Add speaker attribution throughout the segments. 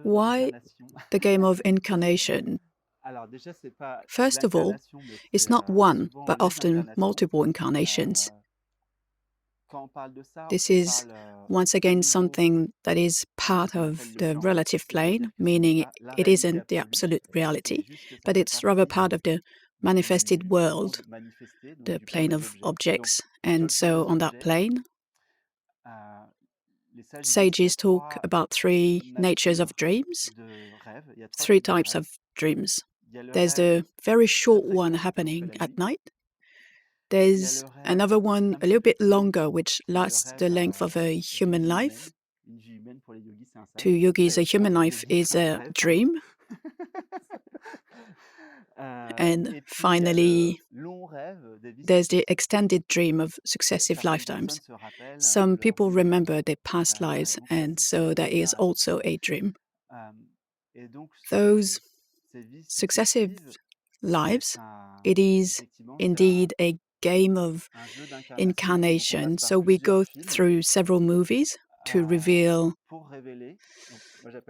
Speaker 1: Why the game of incarnation? First of all, it's not one, but often multiple incarnations. This is, once again, something that is part of the relative plane, meaning it isn't the absolute reality, but it's rather part of the manifested world, the plane of objects. And so on that plane, sages talk about three natures of dreams, three types of dreams. There's the very short one happening at night. There's another one a little bit longer, which lasts the length of a human life. To yogis, a human life is a dream. And finally, there's the extended dream of successive lifetimes. Some people remember their past lives, and so that is also a dream. Those successive lives, it is indeed a game of incarnation. So we go through several movies to reveal.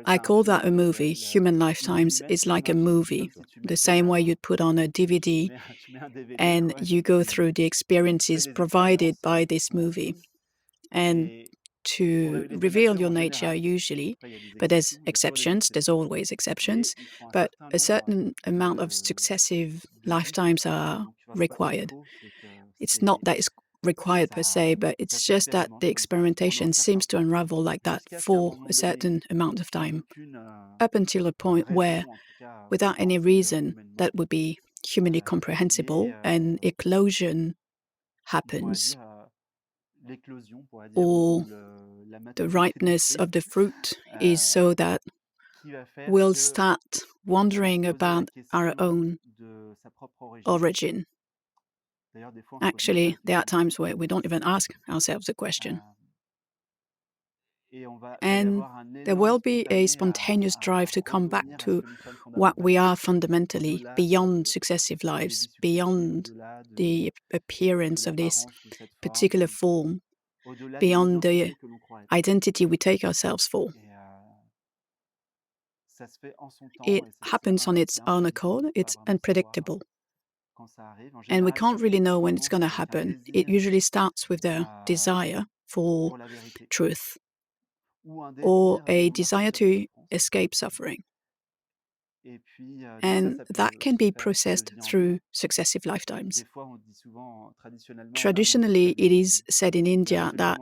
Speaker 1: I call that a movie. Human lifetimes is like a movie, the same way you'd put on a DVD and you go through the experiences provided by this movie. And to reveal your nature usually, but there's exceptions, there's always exceptions, but a certain amount of successive lifetimes are required. It's not that it's required per se, but it's just that the experimentation seems to unravel like that for a certain amount of time, up until a point where, without any reason that would be humanly comprehensible, an eclosion happens, or the ripeness of the fruit is so that we'll start wondering about our own origin. Actually, there are times where we don't even ask ourselves a question. And there will be a spontaneous drive to come back to what we are fundamentally, beyond successive lives, beyond the appearance of this particular form, beyond the identity we take ourselves for. It happens on its own accord, it's unpredictable. And we can't really know when it's going to happen. It usually starts with the desire for truth or a desire to escape suffering. And that can be processed through successive lifetimes. Traditionally, it is said in India that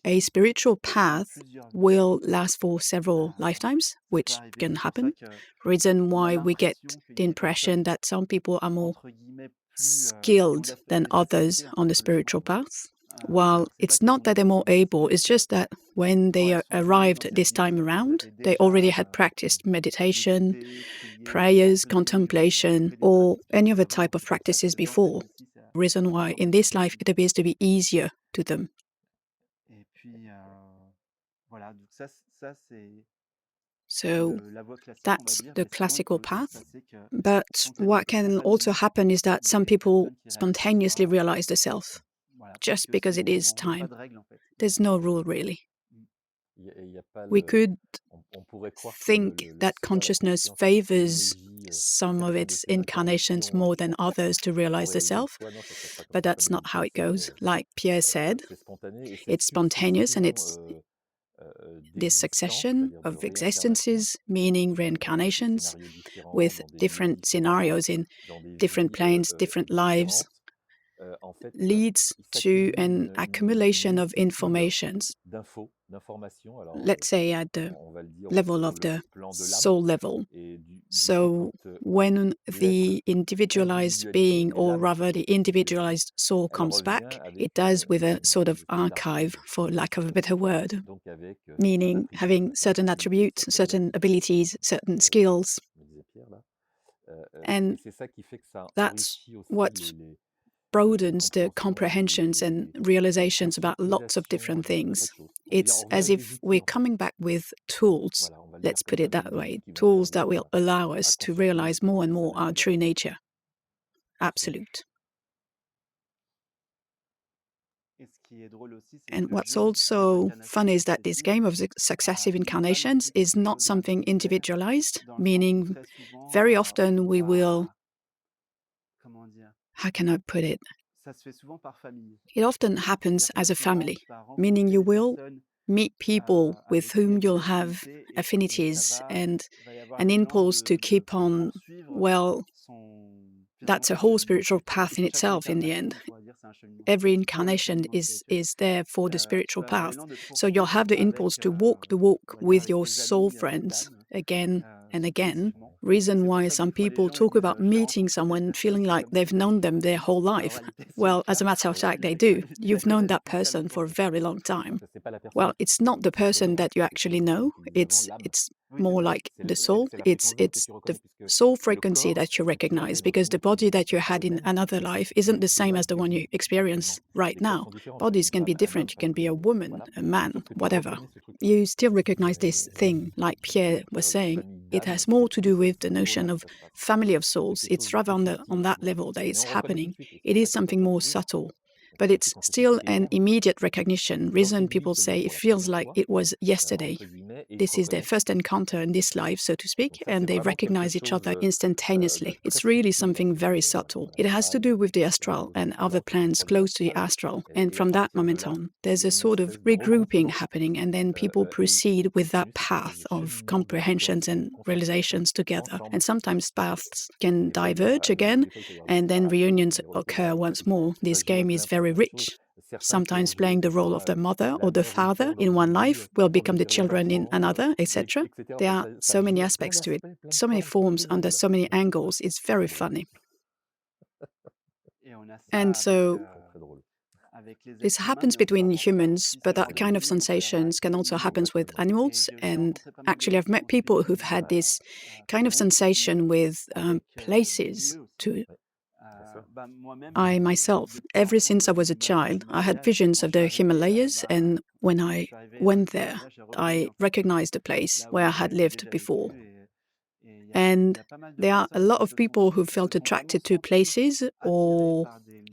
Speaker 1: a spiritual path will last for several lifetimes, which can happen. Reason why we get the impression that some people are more skilled than others on the spiritual path. While it's not that they're more able, it's just that when they arrived this time around, they already had practiced meditation, prayers, contemplation, or any other type of practices before. Reason why in this life it appears to be easier to them. So that's the classical path. But what can also happen is that some people spontaneously realize the self, just because it is time. There's no rule, really. We could think that consciousness favors some of its incarnations more than others to realize the self, but that's not how it goes. Like Pierre said, it's spontaneous and it's this succession of existences, meaning reincarnations, with different scenarios in different planes, different lives, leads to an accumulation of informations, let's say at the level of the soul level. So when the individualized being, or rather the individualized soul, comes back, it does with a sort of archive, for lack of a better word, meaning having certain attributes, certain abilities, certain skills. And that's what broadens the comprehensions and realizations about lots of different things. It's as if we're coming back with tools, let's put it that way, tools that will allow us to realize more and more our true nature. Absolute. And what's also fun is that this game of successive incarnations is not something individualized, meaning very often we will, how can I put it? It often happens as a family, meaning you will meet people with whom you'll have affinities and an impulse to keep on, well, that's a whole spiritual path in itself in the end. Every incarnation is there for the spiritual path. So you'll have the impulse to walk the walk with your soul friends again and again. Reason why some people talk about meeting someone feeling like they've known them their whole life. Well, as a matter of fact, they do. You've known that person for a very long time. Well, it's not the person that you actually know. It's more like the soul. It's the soul frequency that you recognize, because the body that you had in another life isn't the same as the one you experience right now. Bodies can be different. You can be a woman, a man, whatever. You still recognize this thing, like Pierre was saying. It has more to do with the notion of family of souls. It's rather on that level that it's happening. It is something more subtle. But it's still an immediate recognition. Reason people say it feels like it was yesterday. This is their first encounter in this life, so to speak, and they recognize each other instantaneously. It's really something very subtle. It has to do with the astral and other plans close to the astral. And from that moment on, there's a sort of regrouping happening, and then people proceed with that path of comprehensions and realizations together. And sometimes paths can diverge again, and then reunions occur once more. This game is very rich. Sometimes playing the role of the mother or the father in one life will become the children in another, etc. There are so many aspects to it, so many forms under so many angles. It's very funny. And so this happens between humans, but that kind of sensations can also happen with animals. And actually, I've met people who've had this kind of sensation with places too. I myself, ever since I was a child, I had visions of the Himalayas, and when I went there, I recognized the place where I had lived before. And there are a lot of people who felt attracted to places, or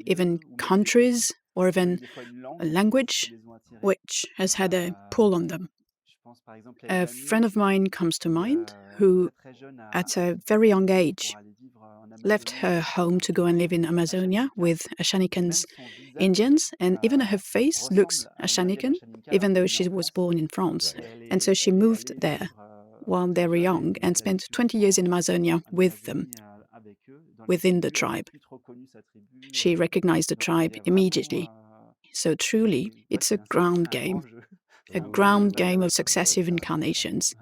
Speaker 1: even countries, or even a language, which has had a pull on them. A friend of mine comes to mind who, at a very young age, left her home to go and live in Amazonia with Ashanikans Indians, and even her face looks Ashanikan, even though she was born in France. And so she moved there while they were young and spent 20 years in Amazonia with them, within the tribe. She recognized the tribe immediately. So truly, it's a ground game of successive incarnations.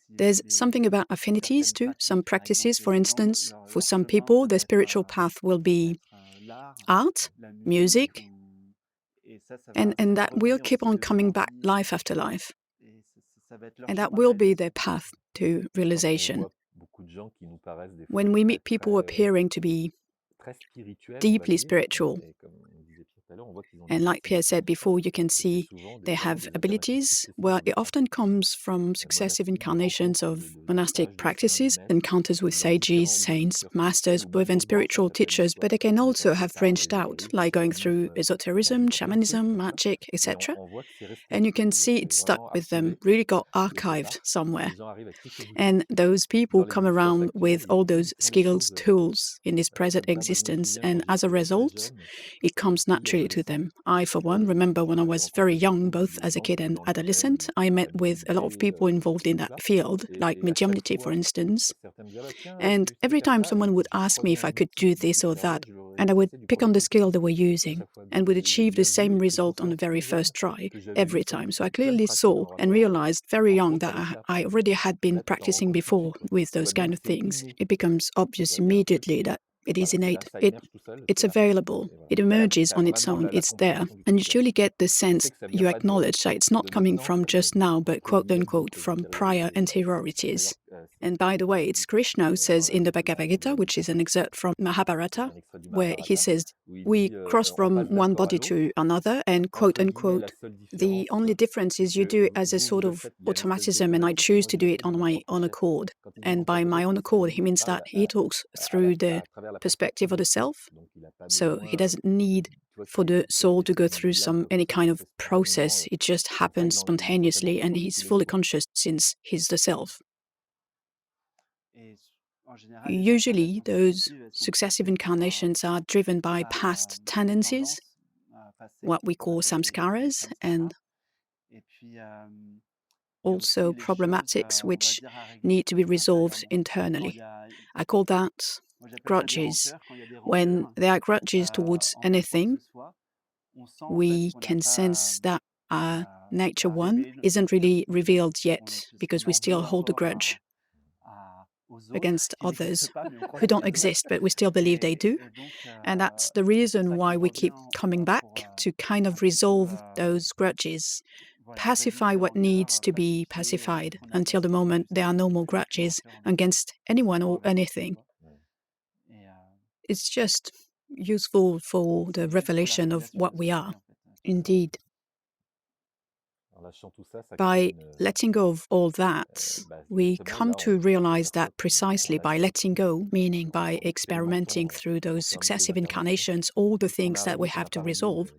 Speaker 1: There's something about affinities too. Some practices, for instance, for some people, the spiritual path will be art, music, and that will keep on coming back life after life. And that will be their path to realization. When we meet people appearing to be deeply spiritual, and like Pierre said before, you can see they have abilities. Well, it often comes from successive incarnations of monastic practices, encounters with sages, saints, masters, even spiritual teachers, but they can also have branched out, like going through esotericism, shamanism, magic, etc. And you can see it stuck with them, really got archived somewhere. And those people come around with all those skills, tools in this present existence, and as a result, it comes naturally to them. I, for one, remember when I was very young, both as a kid and adolescent, I met with a lot of people involved in that field, like mediumnity, for instance. And every time someone would ask me if I could do this or that, and I would pick on the skill they were using and would achieve the same result on the very first try, every time. So I clearly saw and realized very young that I already had been practicing before with those kind of things. It becomes obvious immediately that it is innate. It's available. It emerges on its own. It's there. And you surely get the sense you acknowledge that it's not coming from just now, but quote-unquote from prior anteriorities. And by the way, it's Krishna who says in the Bhagavad Gita, which is an excerpt from Mahabharata, where he says, we cross from one body to another, and quote unquote, the only difference is you do it as a sort of automatism, and I choose to do it on my own accord. And by my own accord, he means that he talks through the perspective of the self. So he doesn't need for the soul to go through any kind of process. It just happens spontaneously, and he's fully conscious since he's the self. Usually, those successive incarnations are driven by past tendencies, what we call samskaras, and also problematics which need to be resolved internally. I call that grudges. When there are grudges towards anything, we can sense that our nature one isn't really revealed yet because we still hold a grudge against others who don't exist, but we still believe they do. And that's the reason why we keep coming back to kind of resolve those grudges, pacify what needs to be pacified until the moment there are no more grudges against anyone or anything. It's just useful for the revelation of what we are, indeed. By letting go of all that, we come to realize that precisely by letting go, meaning by experimenting through those successive incarnations, all the things that we have to resolve,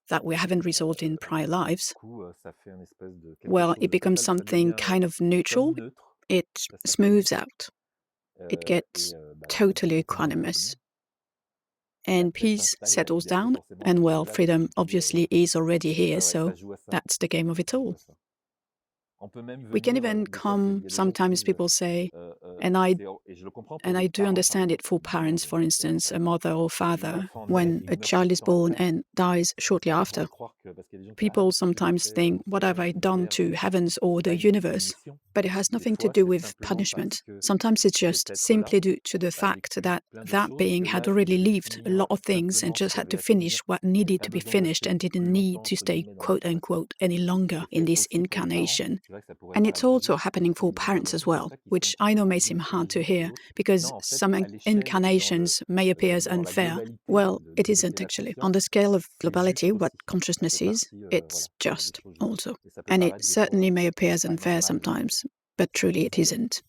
Speaker 1: that we haven't resolved in prior lives, well, it becomes something kind of neutral. It smooths out. It gets totally equanimous. And peace settles down, and well, freedom obviously is already here, so that's the game of it all. We can even come, sometimes people say, and I do understand it for parents, for instance, a mother or father, when a child is born and dies shortly after. People sometimes think, what have I done to heavens or the universe? But it has nothing to do with punishment. Sometimes it's just simply due to the fact that that being had already lived a lot of things and just had to finish what needed to be finished and didn't need to stay, quote unquote, any longer in this incarnation. And it's also happening for parents as well, which I know may seem hard to hear, because some incarnations may appear as unfair. Well, it isn't actually. On the scale of globality, what consciousness is, it's just also. And it certainly may appear as unfair sometimes, but truly it isn't.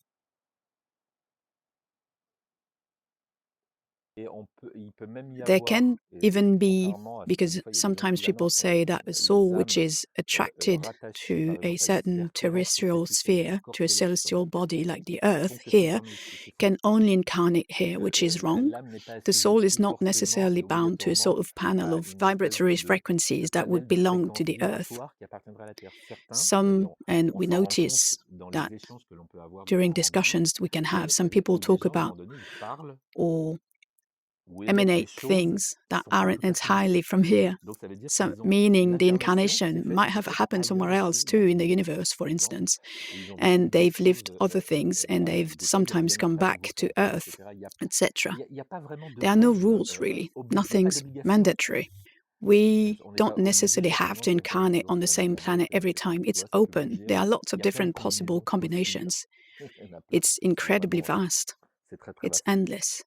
Speaker 1: There can even be, because sometimes people say that a soul which is attracted to a certain terrestrial sphere, to a celestial body like the Earth here, can only incarnate here, which is wrong. The soul is not necessarily bound to a sort of panel of vibratory frequencies that would belong to the Earth. And we notice that during discussions we can have, some people talk about or emanate things that aren't entirely from here. So, meaning the incarnation might have happened somewhere else too in the universe, for instance, and they've lived other things and they've sometimes come back to Earth, etc. There are no rules really, nothing's mandatory. We don't necessarily have to incarnate on the same planet every time. It's open. There are lots of different possible combinations. It's incredibly vast. It's endless.